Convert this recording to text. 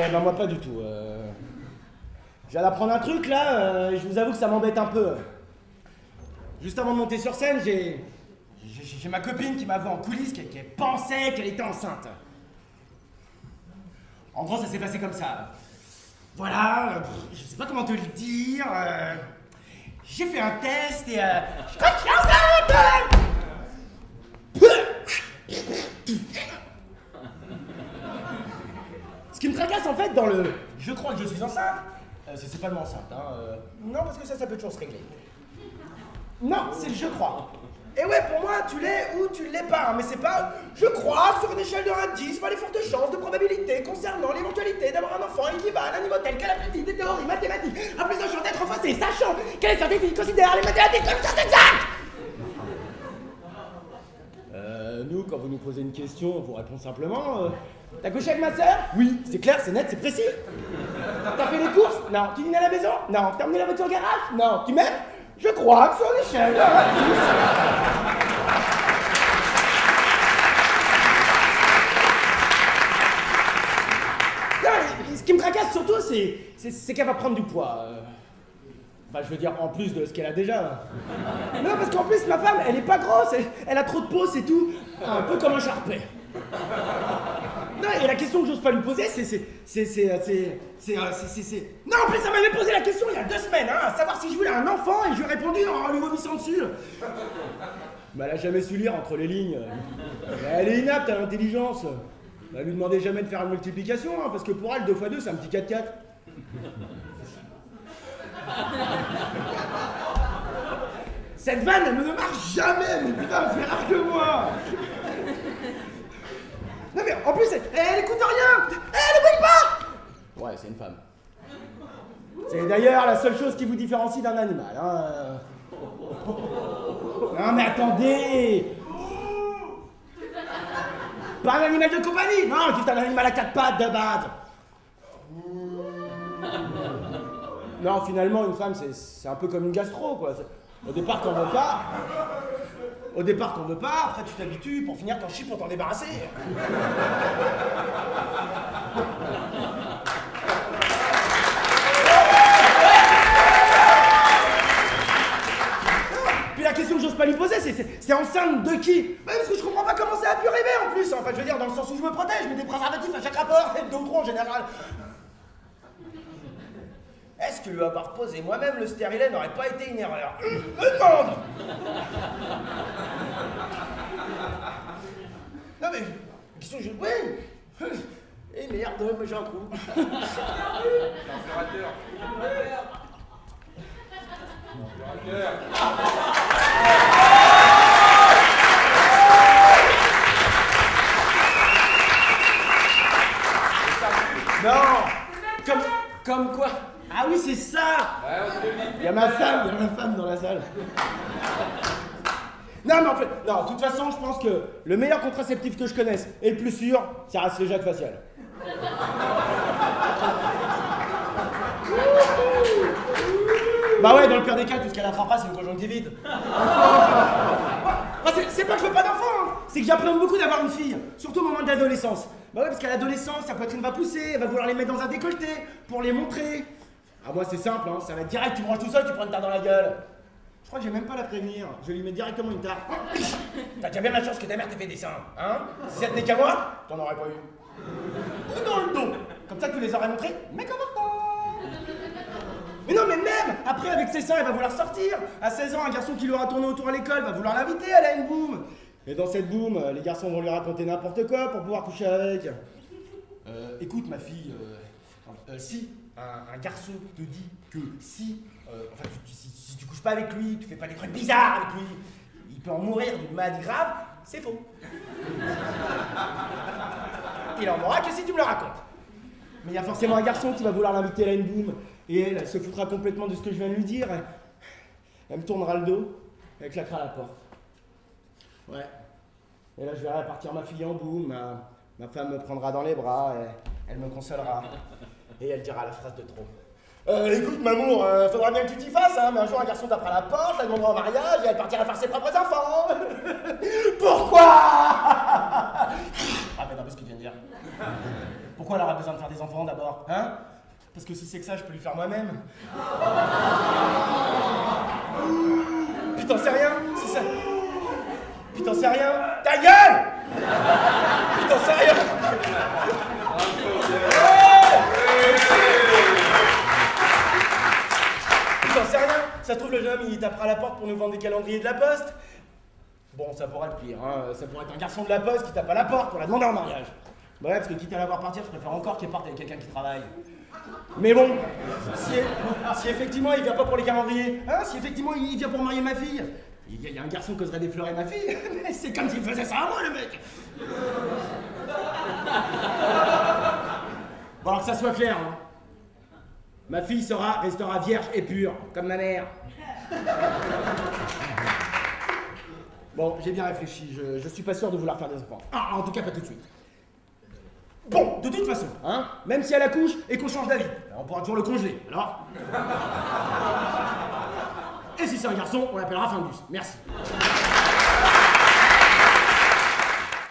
Ben moi pas du tout. Je viens d'apprendre un truc là, je vous avoue que ça m'embête un peu. Juste avant de monter sur scène, j'ai ma copine qui m'a vu en coulisses qui pensait qu'elle était enceinte. En gros, ça s'est passé comme ça. Voilà, je sais pas comment te le dire. J'ai fait un test et je crois que je suis enceinte. Ce qui me tracasse en fait dans le « je crois que je suis enceinte », c'est pas le mot enceinte, hein. Non, parce que ça peut toujours se régler. Non, c'est le « je crois ». Et ouais, pour moi, tu l'es ou tu l'es pas, hein, mais c'est pas « je crois que sur une échelle de 1 à 10, les fortes chances de probabilité concernant l'éventualité d'avoir un enfant équivalent à un niveau tel qu'à la pratique des théories mathématiques, à plus de chances d'être faussées, sachant que les scientifiques considèrent les mathématiques comme science exacte !» Nous, quand vous nous posez une question, on vous répond simplement t'as couché avec ma sœur? Oui, c'est clair, c'est net, c'est précis. T'as fait les courses? Non. Tu dînes à la maison? Non. T'as emmené la voiture au garage? Non. Tu m'aimes? Je crois que sur l'échelle de 1 à 10. Non, ce qui me tracasse surtout, c'est qu'elle va prendre du poids. Enfin, je veux dire, en plus de ce qu'elle a déjà. Non, parce qu'en plus, ma femme, elle est pas grosse, elle a trop de peau, c'est tout. Un peu comme un charpet. Non, et la question que j'ose pas lui poser, Non, en plus, ça m'avait posé la question il y a 2 semaines, hein, à savoir si je voulais un enfant, et je lui ai répondu en lui vomissant dessus. Mais elle a jamais su lire entre les lignes. Elle est inapte à l'intelligence. Elle lui demandait jamais de faire une multiplication, hein, parce que pour elle, 2 x 2, c'est un petit 4x4. Cette vanne, elle ne marche jamais, mais putain, elle fait rire que moi. Non mais en plus, elle écoute rien. Elle ne brille pas. Ouais, c'est une femme. C'est d'ailleurs la seule chose qui vous différencie d'un animal, hein. Non mais attendez. Pas un animal de compagnie, non, juste un animal à 4 pattes de base. Non, finalement, une femme, c'est un peu comme une gastro, quoi. Au départ, t'en veux pas. Après tu t'habitues, pour finir, t'en chies pour t'en débarrasser. Puis la question que j'ose pas lui poser, c'est enceinte de qui? Bah, parce que je comprends pas comment ça a pu rêver en plus. Enfin, je veux dire, dans le sens où je me protège, je mets des préservatifs à chaque rapport, et 2 ou 3 en général. Est-ce que lui avoir posé moi-même le stérilet n'aurait pas été une erreur? Me demande. Non mais, question que je... Oui. Eh merde, moi j'ai un trou. Température. Non. Comme quoi? Ah oui, c'est ça. Il y a ma femme dans la salle. Non, mais en fait, non, de toute façon, je pense que le meilleur contraceptif que je connaisse et le plus sûr, ça reste le jet facial. Bah ouais, dans le pire des cas, tout ce qu'elle attrapera, c'est une conjonctivite. C'est pas que je veux pas d'enfant, hein. C'est que j'appréhende beaucoup d'avoir une fille, surtout au moment de l'adolescence. Bah ouais, parce qu'à l'adolescence, sa poitrine va pousser, elle va vouloir les mettre dans un décolleté pour les montrer. Ah moi c'est simple, hein, ça va être direct, tu me ranges tout seul, tu prends une tare dans la gueule. Je crois que j'ai même pas à la prévenir, je vais lui mettre directement une tare. T'as déjà bien la chance que ta mère t'ait fait des seins, hein? Si ça tenait qu'à moi, t'en aurais pas eu. Ou dans le dos, comme ça tu les aurais montrés, mais comment pas? Mais non mais même, après avec ses seins, elle va vouloir sortir. À 16 ans, un garçon qui lui aura tourné autour à l'école va vouloir l'inviter, elle a une boum. Et dans cette boum, les garçons vont lui raconter n'importe quoi pour pouvoir coucher avec. Écoute ma fille, si un garçon te dit que si tu couches pas avec lui, tu fais pas des trucs bizarres avec lui, il peut en mourir d'une maladie grave, c'est faux. Il en mourra que si tu me le racontes. Mais il y a forcément un garçon qui va vouloir l'inviter à une boum, et elle se foutra complètement de ce que je viens de lui dire. Elle me tournera le dos, et elle claquera la porte. Ouais. Et là je verrai partir ma fille en boum, ma femme me prendra dans les bras, et elle me consolera. Et elle dira la phrase de trop. Écoute, mamour, faudra bien que tu t'y fasses, hein, mais un jour un garçon tapera la porte, la demandera en mariage, et elle partira faire ses propres enfants. Pourquoi? Rappelle un peu ce qu'il vient de dire. Pourquoi elle aura besoin de faire des enfants d'abord, hein? Parce que si c'est que ça, je peux lui faire moi-même. Putain, c'est rien, c'est ça. Putain, c'est rien. Ta gueule! Putain, c'est rien. Putain, c'est rien. Ça se trouve, le jeune homme, il tapera à la porte pour nous vendre des calendriers de la poste. Bon, ça pourrait être pire, hein. Ça pourrait être un garçon de la poste qui tape à la porte pour la demander en mariage. Bah ouais, parce que quitte à la voir partir, je préfère encore qu'elle parte avec quelqu'un qui travaille. Mais bon, si effectivement il vient pas pour les calendriers, hein, si effectivement il vient pour marier ma fille, il y a un garçon qui oserait déflorer ma fille, mais c'est comme s'il faisait ça à moi, le mec. Bon, alors que ça soit clair, hein. Ma fille restera vierge et pure, comme ma mère. Bon, j'ai bien réfléchi, je suis pas sûr de vouloir faire des enfants. Ah, en tout cas pas tout de suite. Bon, de toute façon, hein, même si elle accouche et qu'on change d'avis, on pourra toujours le congeler, alors. Et si c'est un garçon, on l'appellera Findus. Merci.